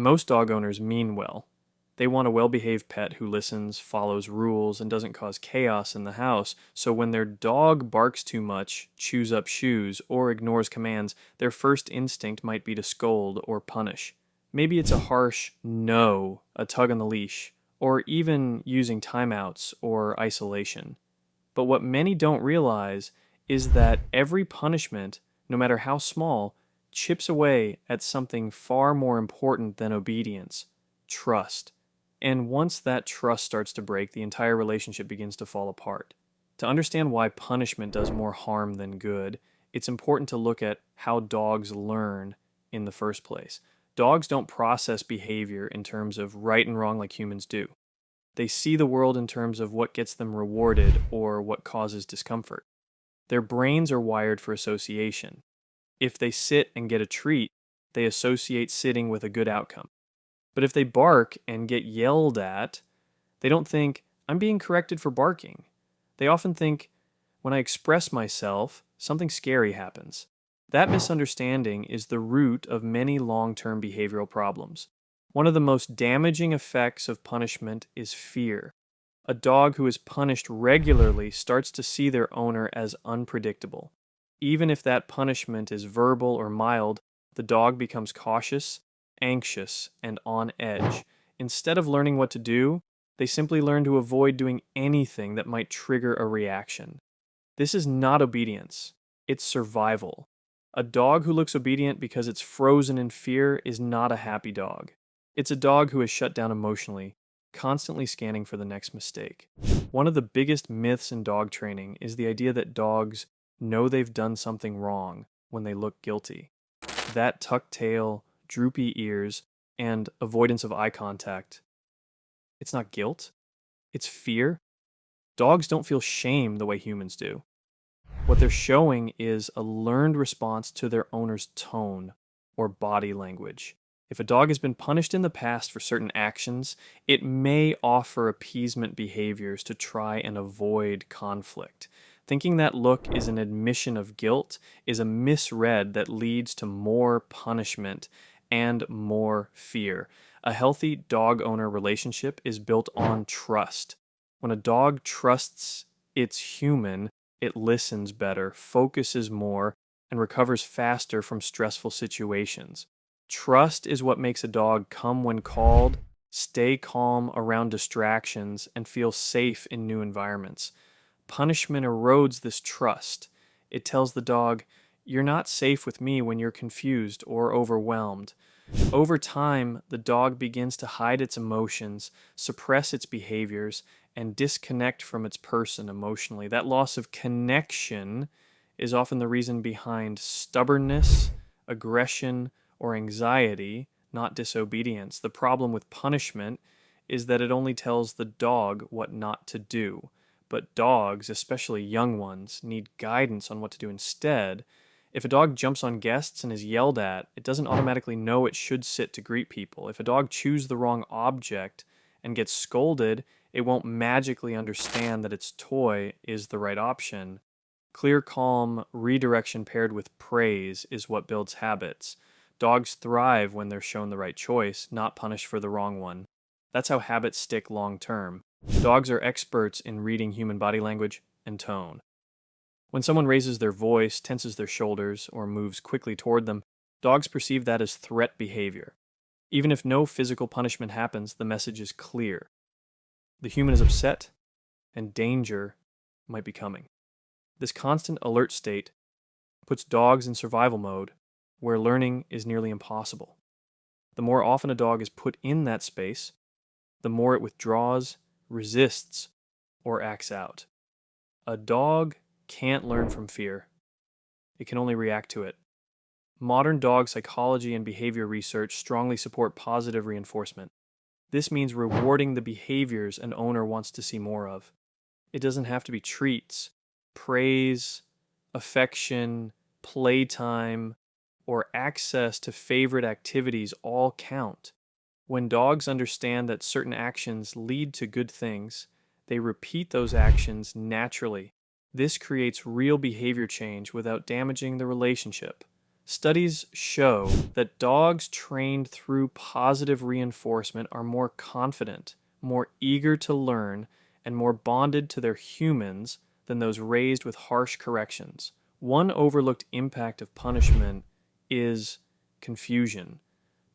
Most dog owners mean well. They want a well-behaved pet who listens, follows rules, and doesn't cause chaos in the house, so when their dog barks too much, chews up shoes, or ignores commands, their first instinct might be to scold or punish. Maybe it's a harsh no, a tug on the leash, or even using timeouts or isolation. But what many don't realize is that every punishment, no matter how small, chips away at something far more important than obedience: trust. And once that trust starts to break, the entire relationship begins to fall apart. To understand why punishment does more harm than good, it's important to look at how dogs learn in the first place. Dogs don't process behavior in terms of right and wrong like humans do. They see the world in terms of what gets them rewarded or what causes discomfort. Their brains are wired for association. If they sit and get a treat, they associate sitting with a good outcome. But if they bark and get yelled at, they don't think, I'm being corrected for barking. They often think, when I express myself, something scary happens. That misunderstanding is the root of many long-term behavioral problems. One of the most damaging effects of punishment is fear. A dog who is punished regularly starts to see their owner as unpredictable. Even if that punishment is verbal or mild, the dog becomes cautious, anxious, and on edge. Instead of learning what to do, they simply learn to avoid doing anything that might trigger a reaction. This is not obedience, it's survival. A dog who looks obedient because it's frozen in fear is not a happy dog. It's a dog who is shut down emotionally, constantly scanning for the next mistake. One of the biggest myths in dog training is the idea that dogs know they've done something wrong when they look guilty. That tucked tail, droopy ears, and avoidance of eye contact. It's not guilt, it's fear. Dogs don't feel shame the way humans do. What they're showing is a learned response to their owner's tone or body language. If a dog has been punished in the past for certain actions, it may offer appeasement behaviors to try and avoid conflict. Thinking that look is an admission of guilt is a misread that leads to more punishment and more fear. A healthy dog-owner relationship is built on trust. When a dog trusts its human, it listens better, focuses more, and recovers faster from stressful situations. Trust is what makes a dog come when called, stay calm around distractions, and feel safe in new environments. Punishment erodes this trust. It tells the dog, you're not safe with me when you're confused or overwhelmed. Over time, the dog begins to hide its emotions, suppress its behaviors, and disconnect from its person emotionally. That loss of connection is often the reason behind stubbornness, aggression, or anxiety, not disobedience. The problem with punishment is that it only tells the dog what not to do. But dogs, especially young ones, need guidance on what to do instead. If a dog jumps on guests and is yelled at, it doesn't automatically know it should sit to greet people. If a dog chews the wrong object and gets scolded, it won't magically understand that its toy is the right option. Clear, calm redirection paired with praise is what builds habits. Dogs thrive when they're shown the right choice, not punished for the wrong one. That's how habits stick long term. Dogs are experts in reading human body language and tone. When someone raises their voice, tenses their shoulders, or moves quickly toward them, dogs perceive that as threat behavior. Even if no physical punishment happens, the message is clear. The human is upset, and danger might be coming. This constant alert state puts dogs in survival mode, where learning is nearly impossible. The more often a dog is put in that space, the more it withdraws, resists, or acts out. A dog can't learn from fear. It can only react to it. Modern dog psychology and behavior research strongly support positive reinforcement. This means rewarding the behaviors an owner wants to see more of. It doesn't have to be treats. Praise, affection, playtime, or access to favorite activities all count. When dogs understand that certain actions lead to good things, they repeat those actions naturally. This creates real behavior change without damaging the relationship. Studies show that dogs trained through positive reinforcement are more confident, more eager to learn, and more bonded to their humans than those raised with harsh corrections. One overlooked impact of punishment is confusion.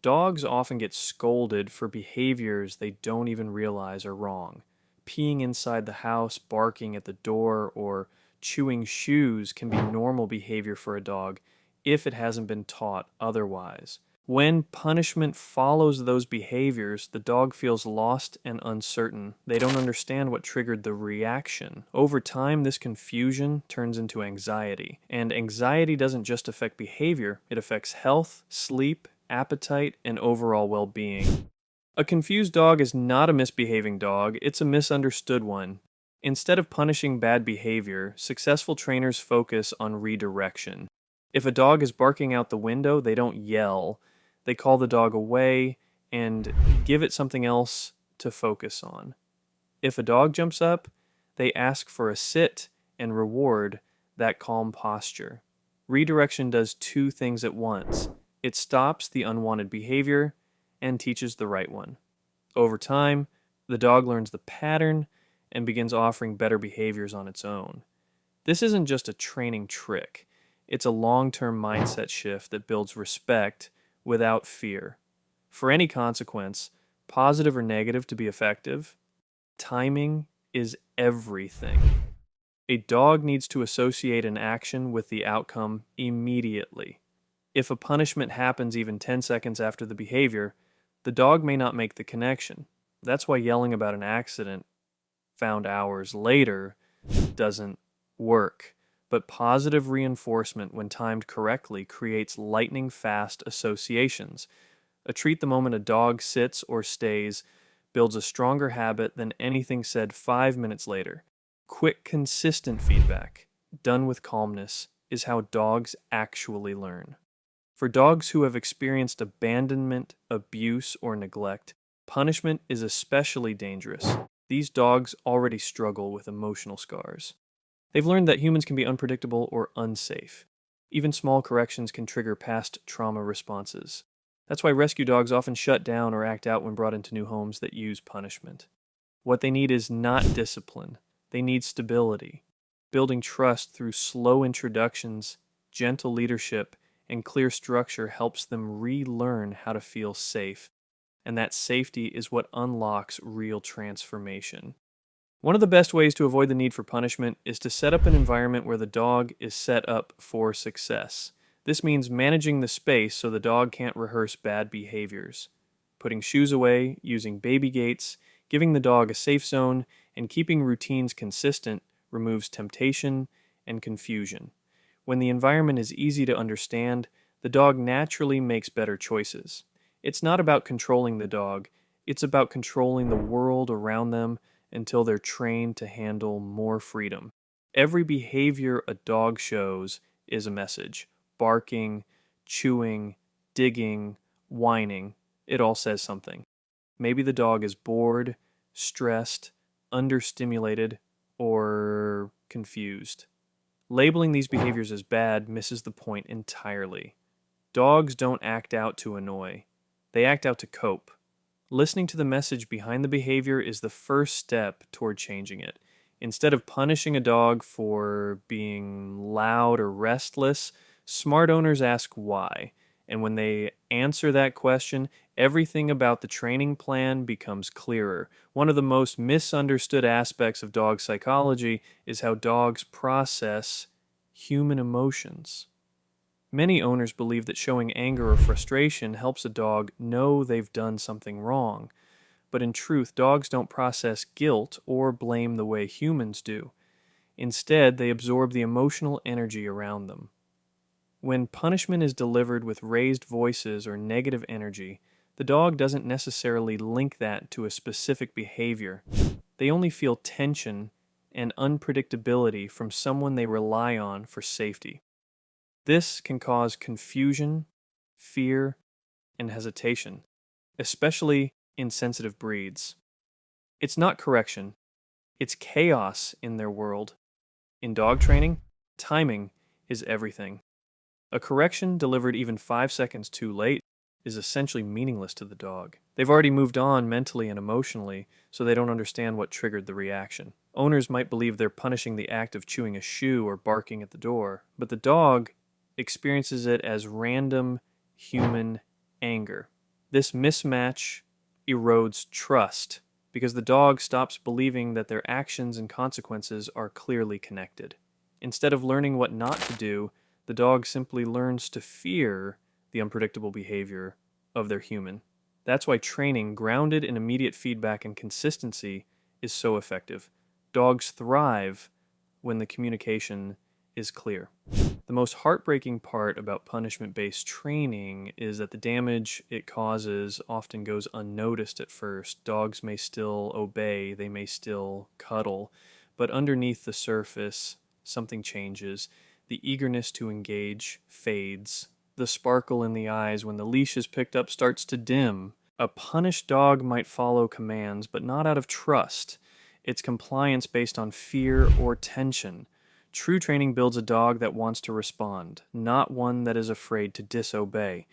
Dogs often get scolded for behaviors they don't even realize are wrong. Peeing inside the house, barking at the door, or chewing shoes can be normal behavior for a dog if it hasn't been taught otherwise. When punishment follows those behaviors, the dog feels lost and uncertain. They don't understand what triggered the reaction. Over time, this confusion turns into anxiety. And anxiety doesn't just affect behavior, it affects health, sleep, appetite, and overall well being. A confused dog is not a misbehaving dog, it's a misunderstood one. Instead of punishing bad behavior, successful trainers focus on redirection. If a dog is barking out the window, they don't yell. They call the dog away and give it something else to focus on. If a dog jumps up, they ask for a sit and reward that calm posture. Redirection does two things at once. It stops the unwanted behavior and teaches the right one. Over time, the dog learns the pattern and begins offering better behaviors on its own. This isn't just a training trick. It's a long-term mindset shift that builds respect without fear. For any consequence, positive or negative, to be effective, timing is everything. A dog needs to associate an action with the outcome immediately. If a punishment happens even 10 seconds after the behavior, the dog may not make the connection. That's why yelling about an accident found hours later doesn't work. But positive reinforcement, when timed correctly, creates lightning fast associations. A treat the moment a dog sits or stays builds a stronger habit than anything said 5 minutes later. Quick, consistent feedback, done with calmness, is how dogs actually learn. For dogs who have experienced abandonment, abuse, or neglect, punishment is especially dangerous. These dogs already struggle with emotional scars. They've learned that humans can be unpredictable or unsafe. Even small corrections can trigger past trauma responses. That's why rescue dogs often shut down or act out when brought into new homes that use punishment. What they need is not discipline. They need stability. Building trust through slow introductions, gentle leadership, and clear structure helps them relearn how to feel safe. And that safety is what unlocks real transformation. One of the best ways to avoid the need for punishment is to set up an environment where the dog is set up for success. This means managing the space so the dog can't rehearse bad behaviors. Putting shoes away, using baby gates, giving the dog a safe zone, and keeping routines consistent removes temptation and confusion. When the environment is easy to understand, the dog naturally makes better choices. It's not about controlling the dog, it's about controlling the world around them until they're trained to handle more freedom. Every behavior a dog shows is a message. Barking, chewing, digging, whining, it all says something. Maybe the dog is bored, stressed, understimulated, or confused. Labeling these behaviors as bad misses the point entirely. Dogs don't act out to annoy. They act out to cope. Listening to the message behind the behavior is the first step toward changing it. Instead of punishing a dog for being loud or restless, smart owners ask why. And when they answer that question, everything about the training plan becomes clearer. One of the most misunderstood aspects of dog psychology is how dogs process human emotions. Many owners believe that showing anger or frustration helps a dog know they've done something wrong. But in truth, dogs don't process guilt or blame the way humans do. Instead, they absorb the emotional energy around them. When punishment is delivered with raised voices or negative energy, the dog doesn't necessarily link that to a specific behavior. They only feel tension and unpredictability from someone they rely on for safety. This can cause confusion, fear, and hesitation, especially in sensitive breeds. It's not correction, it's chaos in their world. In dog training, timing is everything. A correction delivered even 5 seconds too late is essentially meaningless to the dog. They've already moved on mentally and emotionally, so they don't understand what triggered the reaction. Owners might believe they're punishing the act of chewing a shoe or barking at the door, but the dog experiences it as random human anger. This mismatch erodes trust because the dog stops believing that their actions and consequences are clearly connected. Instead of learning what not to do, the dog simply learns to fear the unpredictable behavior of their human. That's why training grounded in immediate feedback and consistency is so effective. Dogs thrive when the communication is clear. The most heartbreaking part about punishment-based training is that the damage it causes often goes unnoticed at first. Dogs may still obey, they may still cuddle, but underneath the surface, something changes. The eagerness to engage fades. The sparkle in the eyes when the leash is picked up starts to dim. A punished dog might follow commands, but not out of trust. It's compliance based on fear or tension. True training builds a dog that wants to respond, not one that is afraid to disobey.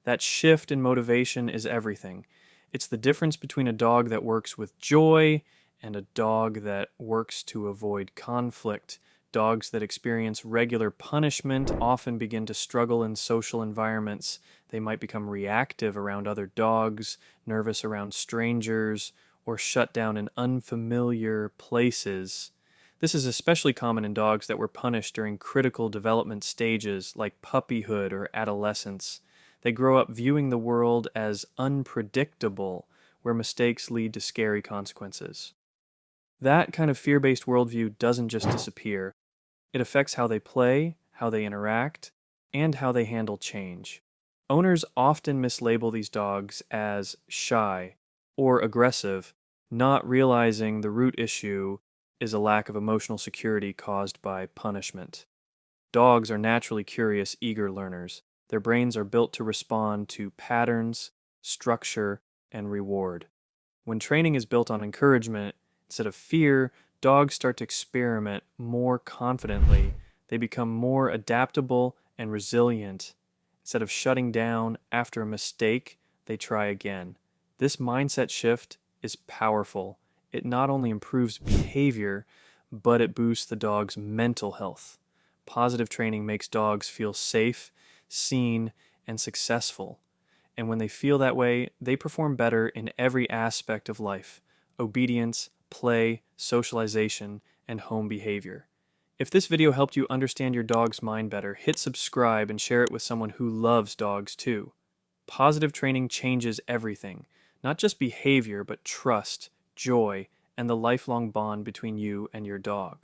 That shift in motivation is everything. It's the difference between a dog that works with joy and a dog that works to avoid conflict. Dogs that experience regular punishment often begin to struggle in social environments. They might become reactive around other dogs, nervous around strangers, or shut down in unfamiliar places. This is especially common in dogs that were punished during critical development stages like puppyhood or adolescence. They grow up viewing the world as unpredictable, where mistakes lead to scary consequences. That kind of fear-based worldview doesn't just disappear. It affects how they play, how they interact, and how they handle change. Owners often mislabel these dogs as shy or aggressive, not realizing the root issue is a lack of emotional security caused by punishment. Dogs are naturally curious, eager learners. Their brains are built to respond to patterns, structure, and reward. When training is built on encouragement instead of fear, dogs start to experiment more confidently. They become more adaptable and resilient. Instead of shutting down after a mistake, they try again. This mindset shift is powerful. It not only improves behavior, but it boosts the dog's mental health. Positive training makes dogs feel safe, seen, and successful. And when they feel that way, they perform better in every aspect of life: obedience, play, socialization, and home behavior. If this video helped you understand your dog's mind better, hit subscribe and share it with someone who loves dogs too. Positive training changes everything, not just behavior, but trust, joy, and the lifelong bond between you and your dog.